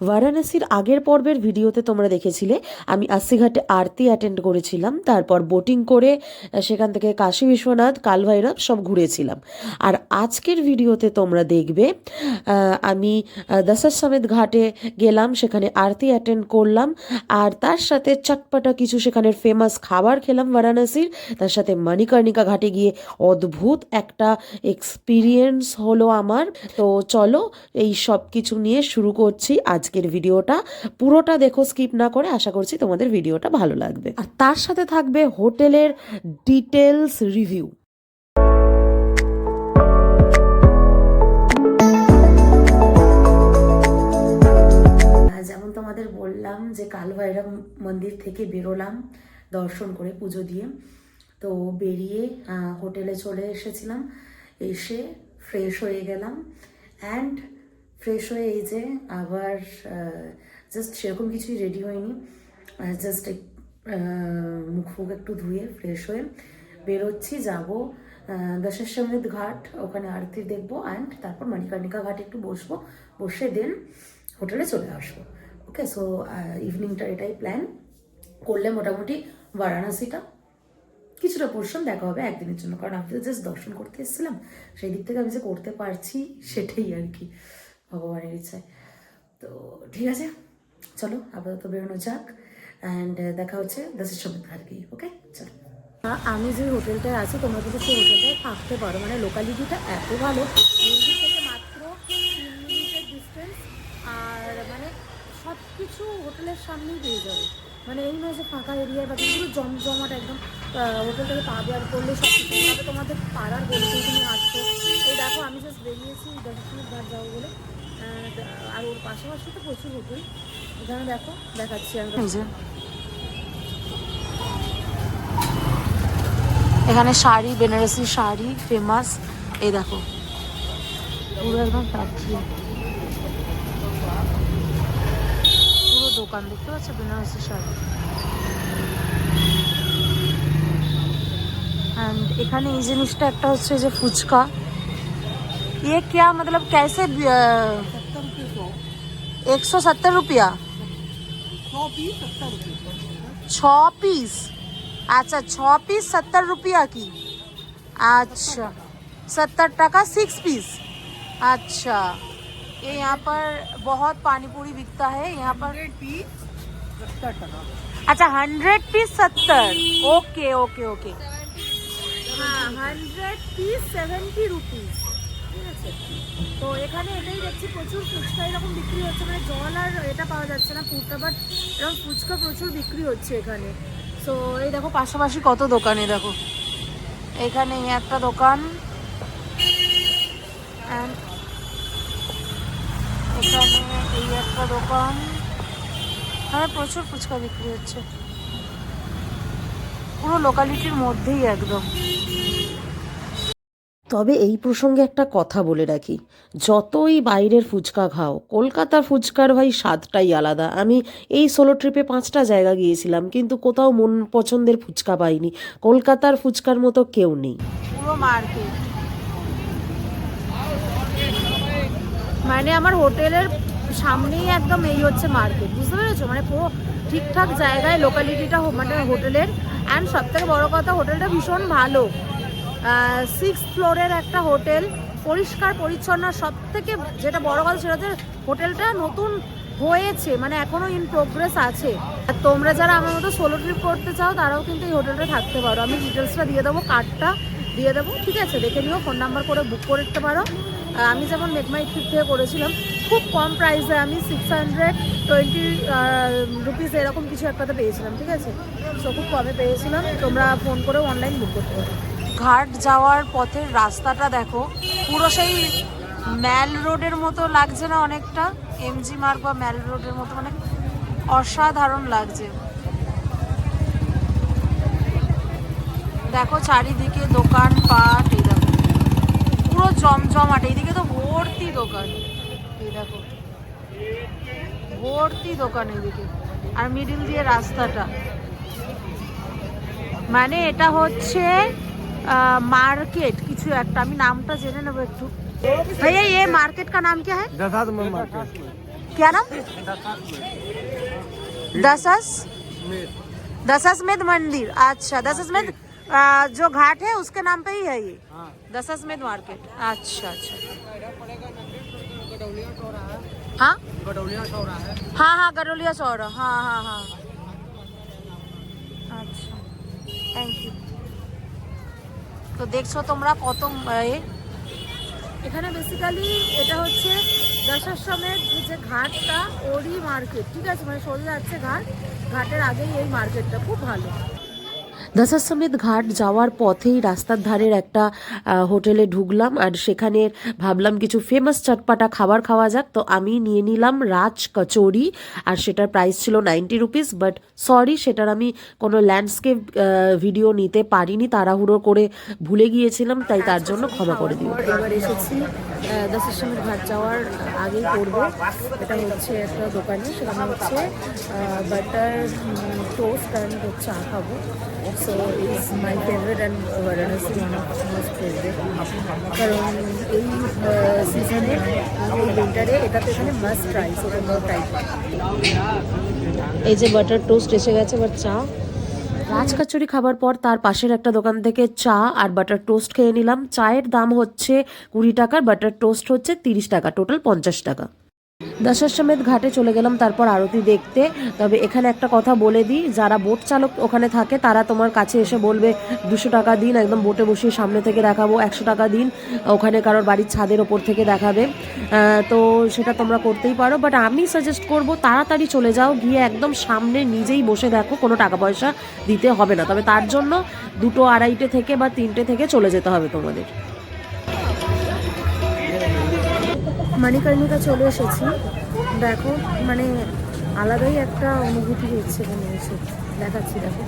বারাণসীর আগের পর্বের ভিডিওতে তোমরা দেখেছিলে আমি আস্সিঘাটে আরতি অ্যাটেন্ড করেছিলাম, তারপর বোটিং করে সেখান থেকে কাশী বিশ্বনাথ, কালভৈরব সব ঘুরেছিলাম। আর আজকের ভিডিওতে তোমরা দেখবে আমি দশাশ্বমেধ ঘাটে গেলাম, সেখানে আরতি অ্যাটেন্ড করলাম, আর তার সাথে চটপটা কিছু সেখানের ফেমাস খাবার খেলাম বারাণসীর। তার সাথে মণিকর্ণিকা ঘাটে গিয়ে অদ্ভুত একটা এক্সপিরিয়েন্স হলো আমার। তো চলো এই সব কিছু নিয়ে শুরু করছি আজকের ভিডিওটা। পুরোটা দেখো, স্কিপ না করে। আশা করছি তোমাদের ভিডিওটা ভালো লাগবে, আর তার সাথে থাকবে হোটেলের ডিটেলস রিভিউ। যেমন তোমাদের বললাম যে কালভৈরব মন্দির থেকে বেরোলাম দর্শন করে, পুজো দিয়ে। তো বেরিয়ে হোটেলে চলে এসেছিলাম, এসে ফ্রেশ হয়ে গেলাম। অ্যান্ড ফ্রেশ হয়ে এই যে আবার জাস্ট সেরকম কিছুই রেডি হয়নি, জাস্ট মুখ ফুক একটু ধুয়ে ফ্রেশ হয়ে বেরোচ্ছি, যাবো দশাশ্বমেধ ঘাট, ওখানে আরতি দেখবো। অ্যান্ড তারপর মণিকর্ণিকা ঘাটে একটু বসবো, বসে দেন হোটেলে চলে আসবো। ওকে, সো ইভিনিংটা এটাই প্ল্যান করলে মোটামুটি বারাণসীটা কিছুটা পোর্শন দেখা হবে একদিনের জন্য, কারণ আমি তো জাস্ট দর্শন করতে এসেছিলাম, সেই দিক থেকে আমি যে করতে পারছি সেটাই আর কি ভগবানের ইচ্ছায়। তো ঠিক আছে, চলো আপাতত বেরোনো যাক, অ্যান্ড দেখা হচ্ছে দশাশ্বমেধ ঘাট গিয়ে। ওকে, চলো। আমি যে হোটেলটায় আছি তোমরা কিন্তু সেই হোটেলটায় থাকতে পারো, মানে লোকালিটিটা এত ভালো, মন্দির থেকে মাত্র 3 মিনিটের ডিস্টেন্স, আর মানে সব কিছু হোটেলের সামনেই পেয়ে যাবে। মানে এই নয় যে ফাঁকা এরিয়ায় বা পুরো জমজমাট একদম। হোটেলটাকে পা বেয়ার করলে সব কিছু হবে, তোমাদের পাড়ার গলিতেই তুমি আসছো। এই দেখো আমি জাস্ট বেরিয়েছি দশাশ্বমেধ ঘাট যাবো বলে, আর ওর পাশাপাশি তো প্রচুর হোটেল এখানে দেখো, দেখাচ্ছি আমি। এখানে শাড়ি, বেনারসি শাড়ি ফেমাস, এই দেখো পুরো একদম ফ্যাক্টরি, পুরো দোকান দেখতে পাচ্ছ বেনারসি শাড়ি। एंड এখানে এই জিনিসটা একটা হচ্ছে যে ফুচকা, ये क्या मतलब कैसे 170 रुपया 6 पीस? अच्छा 6 पीस 70 रुपया की, अच्छा 70 टका 6 पीस। अच्छा, ये यहाँ पर बहुत पानी पूरी बिकता है यहाँ पर। 100 पीस 70 টাকা। अच्छा 100 पीस 70, ओके ओके ओके। हाँ 100 পিস 70 রুপিস, ঠিক আছে। তো এখানে এটাই দেখছি প্রচুর ফুচকা এরকম বিক্রি হচ্ছে, মানে জল আর এটা পাওয়া যাচ্ছে না ফুডটা, বাট এরকম ফুচকা প্রচুর বিক্রি হচ্ছে এখানে। সো এই দেখো পাশাপাশি কত দোকানে, দেখো এখানে একটা দোকান, অ্যান্ড এখানে এই একটা দোকান, হ্যাঁ প্রচুর ফুচকা বিক্রি হচ্ছে পুরো লোকালিটির মধ্যেই একদম। তবে এই প্রসঙ্গে একটা কথা বলে রাখি, যতই বাইরের ফুচকা খাও, কলকাতার ফুচকার ভাই স্বাদটাই আলাদা। আমি এই সোলো ট্রিপে 5টা জায়গা গিয়েছিলাম, কিন্তু কোথাও মন পছন্দের ফুচকা পাইনি। কলকাতার ফুচকার মতো কেউ নেই। পুরো মার্কেট, মানে আমার হোটেলের সামনেই একদম এই হচ্ছে মার্কেট, বুঝতে পেরেছো? মানে পুরো ঠিকঠাক জায়গায় লোকালিটিটা, মানে হোটেলের। অ্যান্ড সব থেকে বড়ো কথা, হোটেলটা ভীষণ ভালো, 6th ফ্লোরের একটা হোটেল, পরিষ্কার পরিচ্ছন্ন। সব থেকে যেটা বড় কথা সেটা হচ্ছে হোটেলটা নতুন হয়েছে, মানে এখনও ইন প্রোগ্রেস আছে। আর তোমরা যারা আমার মতো সোলো ট্রিপ করতে চাও তারাও কিন্তু এই হোটেলটা থাকতে পারো। আমি ডিটেলসটা দিয়ে দেবো, কার্ডটা দিয়ে দেবো, ঠিক আছে? দেখে নিও, ফোন নাম্বার করে বুক করে দিতে পারো। আমি যেমন মেকমাই ট্রিপ থেকে করেছিলাম, খুব কম প্রাইসে আমি 620 রুপিস এরকম কিছু একটাতে পেয়েছিলাম, ঠিক আছে? সো খুব কমে পেয়েছিলাম, তোমরা ফোন করেও অনলাইন বুক করতে পারো। ঘাট যাওয়ার পথের রাস্তাটা দেখো, পুরো সেই ম্যাল রোডের মতো লাগছে না অনেকটা? এমজি মার্গ বা ম্যাল রোডের মতো, মানে অসাধারণ লাগছে। দেখো চারিদিকে দোকান পাট, এই দেখো পুরো জমজমাট, এইদিকে তো ভর্তি দোকান, এই দেখো ভর্তি দোকান এইদিকে, আর মিডিল দিয়ে রাস্তাটা, মানে এটা হচ্ছে मार्केट কিছু একটা, আমি নামটা জেনে নেব একটু। भैया ये मार्केट का नाम क्या है? दशाश्वमेध मार्केट। क्या नाम? दशाश्वमेध मंदिर। अच्छा, दशाश्वमेध जो घाट है उसके नाम पे ही है ये, दशाश्वमेध मार्केट। अच्छा अच्छा, हाँ हाँ हाँ, गडोलिया चौरा, हाँ हाँ हाँ। আচ্ছা, থ্যাংক ইউ। তো দেখছো তোমরা কত এখানে বেসিক্যালি এটা হচ্ছে দশাশ্বমেধ যে ঘাটটা, ওরই মার্কেট, ঠিক আছে, মানে সোজা যাচ্ছে ঘাট, ঘাটের আগেই এই মার্কেটটা, খুব ভালো। দশাশ্বমেধ ঘাট যাওয়ার পথেই রাস্তার ধারের একটা হোটেলে ঢুকলাম, আর সেখানে ভাবলাম কিছু ফেমাস চটপাটা খাবার খাওয়া যাক, তো আমি নিয়ে নিলাম রাজ কচৌরি, আর সেটার প্রাইস ছিল 90 রুপিস। বাট সরি, সেটার আমি কোনো ল্যান্ডস্কেপ ভিডিও নিতে পারিনি, তাড়াহুড়ো করে ভুলে গিয়েছিলাম, তাই তার জন্য ক্ষমা করে দিও। এবার এসেছি দশাশ্বমেধ ঘাট যাওয়ার আগেই করবো, এটা হচ্ছে একটা দোকানে, সেখানে হচ্ছে বাটার টোস্ট অ্যান্ড চা খাবো। So it's my favorite and Varanasi one of most favorite, কারণ এই সিজনে, এই উইন্টারে এটা তো এখানে মাস্ট ট্রাই, সো তোমরাও ট্রাই করো। এই যে বাটার টোস্ট এসে গেছে, এবার চা। রাজ কচুরি খাবার পর তার পাশের একটা দোকান থেকে চা আর বাটার টোস্ট খেয়ে নিলাম। চায়ের দাম হচ্ছে 20 টাকা, বাটার টোস্ট হচ্ছে 30 টাকা, টোটাল 50 টাকা। দশাশ্বমেধ ঘাটে চলে গেলাম তারপর আরতি দেখতে। তবে এখানে একটা কথা বলে দিই, যারা বোট চালক ওখানে থাকে তারা তোমার কাছে এসে বলবে 200 টাকা দিন, একদম বোটে বসিয়ে সামনে থেকে দেখাবো, 100 টাকা দিন ওখানে কারোর বাড়ির ছাদের ওপর থেকে দেখাবে। তো সেটা তোমরা করতেই পারো, বাট আমি সাজেস্ট করব তাড়াতাড়ি চলে যাও, গিয়ে একদম সামনে নিজেই বসে দেখো, কোনো টাকা পয়সা দিতে হবে না। তবে তার জন্য 2, 2:30 থেকে বা 3টে থেকে চলে যেতে হবে তোমাদের। মণিকর্ণিকা চলে এসেছি, দেখো মানে আলাদাই একটা অনুভূতি হচ্ছে এখানে এসে, দেখাচ্ছি দেখো।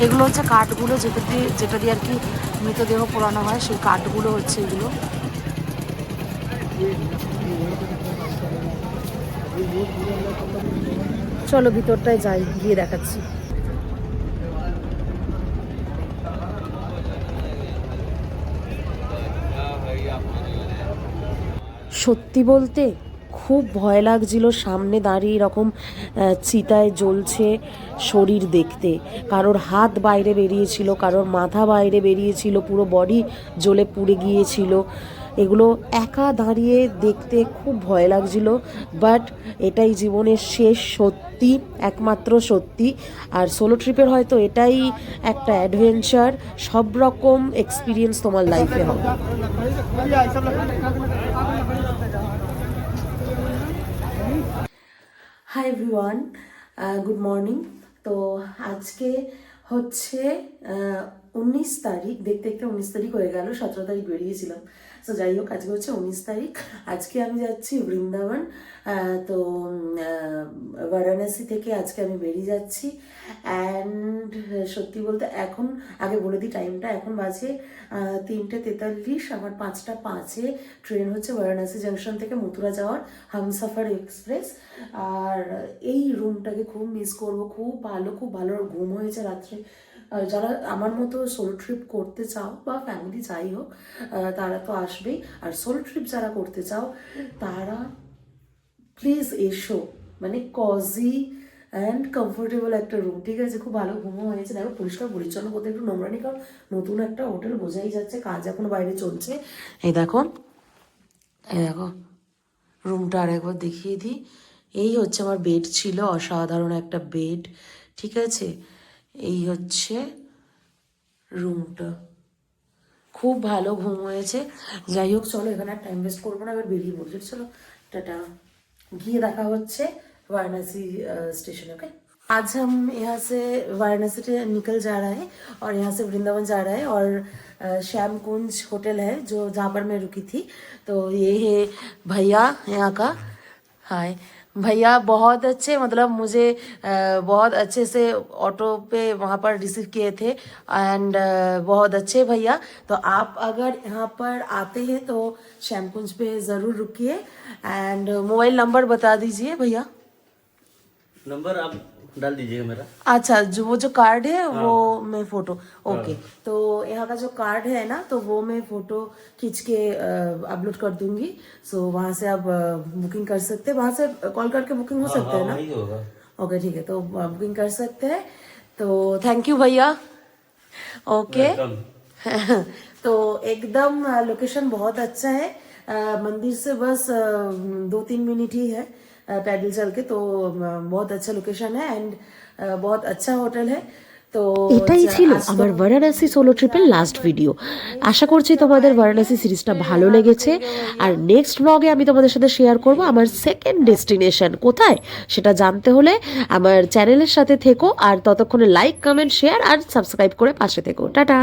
এগুলো হচ্ছে কাঠগুলো, যেটা দিয়ে আর কি মৃতদেহ পোড়ানো হয়, সেই কাঠগুলো হচ্ছে এগুলো। চলো ভিতরটায় যাই, গিয়ে দেখাচ্ছি। সত্যি বলতে খুব ভয় লাগছিল সামনে দাঁড়িয়ে এরকম চিতায় জ্বলছে শরীর দেখতে। কারোর হাত বাইরে বেরিয়েছিল, কারোর মাথা বাইরে বেরিয়েছিল, পুরো বডি জ্বলে পুড়ে গিয়েছিল। এগুলো একা দাঁড়িয়ে দেখতে খুব ভয় লাগছিল, বাট এটাই জীবনের শেষ সত্যি, একমাত্র সত্যি। আর সোলো ট্রিপের হয়তো এটাই একটা অ্যাডভেঞ্চার, সব রকম এক্সপিরিয়েন্স তোমার লাইফে হবে। Hi everyone, good morning. তো আজকে হচ্ছে 19 তারিখ, দেখতে দেখতে 19 তারিখ হয়ে গেল, 17 তারিখ বেরিয়েছিলাম। তো যাই হোক, আজকে হচ্ছে 19 তারিখ। আজকে আমি যাচ্ছি বৃন্দাবন। তো বারাণসী থেকে আজকে আমি বেরিয়ে যাচ্ছি। অ্যান্ড সত্যি বলতে এখন, আগে বলে দিই টাইমটা, এখন বাজে 3:43, আমার 5:05 ট্রেন হচ্ছে বারাণসী জাংশন থেকে মথুরা যাওয়ার হামসাফার এক্সপ্রেস। আর এই রুমটাকে খুব মিস করবো, খুব ভালো ঘুম হয়েছে রাত্রে। যারা আমার মতো সোলো ট্রিপ করতে চাও বা ফ্যামিলি যাই হোক, তারা তো আসবেই। আর সোলো ট্রিপ যারা করতে চাও তারা প্লিজ এসো, মানে কজি অ্যান্ড কমফোর্টেবল একটা রুম, ঠিক আছে, খুব ভালো ঘুমও হয়েছে। দেখো পরিষ্কার পরিচ্ছন্ন করতে একটু নোংরা নেই, কারণ নতুন একটা হোটেল, বোঝাই যাচ্ছে কাজ এখনো বাইরে চলছে। এই দেখো রুমটা আর একবার দেখিয়ে দিই। এই হচ্ছে আমার বেড ছিল, অসাধারণ একটা বেড, ঠিক আছে। এই হচ্ছে রুমটা, খুব ভালো ঘুম হয়েছে। যাই হোক চলো, এখানে আর টাইম ওয়েস্ট করবো না, এবার বেরিয়ে পড়ছি। চলো টাটা, गए देखा होच्छे वाराणसी स्टेशन। ओके, आज हम यहाँ से वाराणसी से निकल जा रहा है और यहाँ से वृंदावन जा रहा है। और श्याम कुंज होटल है जो जहाँ पर मैं रुकी थी। तो ये है भैया यहाँ का। हाय भैया, बहुत अच्छे, मतलब मुझे बहुत अच्छे से ऑटो पे वहाँ पर रिसीव किए थे एंड बहुत अच्छे भैया। तो आप अगर यहाँ पर आते हैं तो श्यामकुंज पे ज़रूर रुकिए। एंड मोबाइल नंबर बता दीजिए भैया। नंबर आप डाल दीजिएगा मेरा। अच्छा, जो कार्ड है वो मैं फोटो, ओके। तो यहाँ का जो कार्ड है ना, तो वो मैं फोटो खींच के अपलोड कर दूंगी। सो वहाँ से आप बुकिंग कर सकते हैं, वहाँ से कॉल करके बुकिंग हो सकते हैं ना? वही होगा। ओके ठीक है, तो बुकिंग कर सकते हैं। तो थैंक यू भैया। ओके। तो एकदम लोकेशन बहुत अच्छा है, मंदिर से बस 2-3 मिनट ही है पैदल चल के। तो बहुत अच्छा लोकेशन है एंड बहुत अच्छा होटल है। তো এটাই ছিল আমার বারাণসী সোলো ট্রিপের লাস্ট ভিডিও। আশা করছি তোমাদের বারাণসী সিরিজটা ভালো লেগেছে। আর নেক্সট ব্লগে আমি তোমাদের সাথে শেয়ার করব আমার সেকেন্ড ডেস্টিনেশন কোথায়, সেটা জানতে হলে আমার চ্যানেলের সাথে থেকো। আর ততক্ষণে লাইক, কমেন্ট, শেয়ার আর সাবস্ক্রাইব করে পাশে থেকো। টাটা।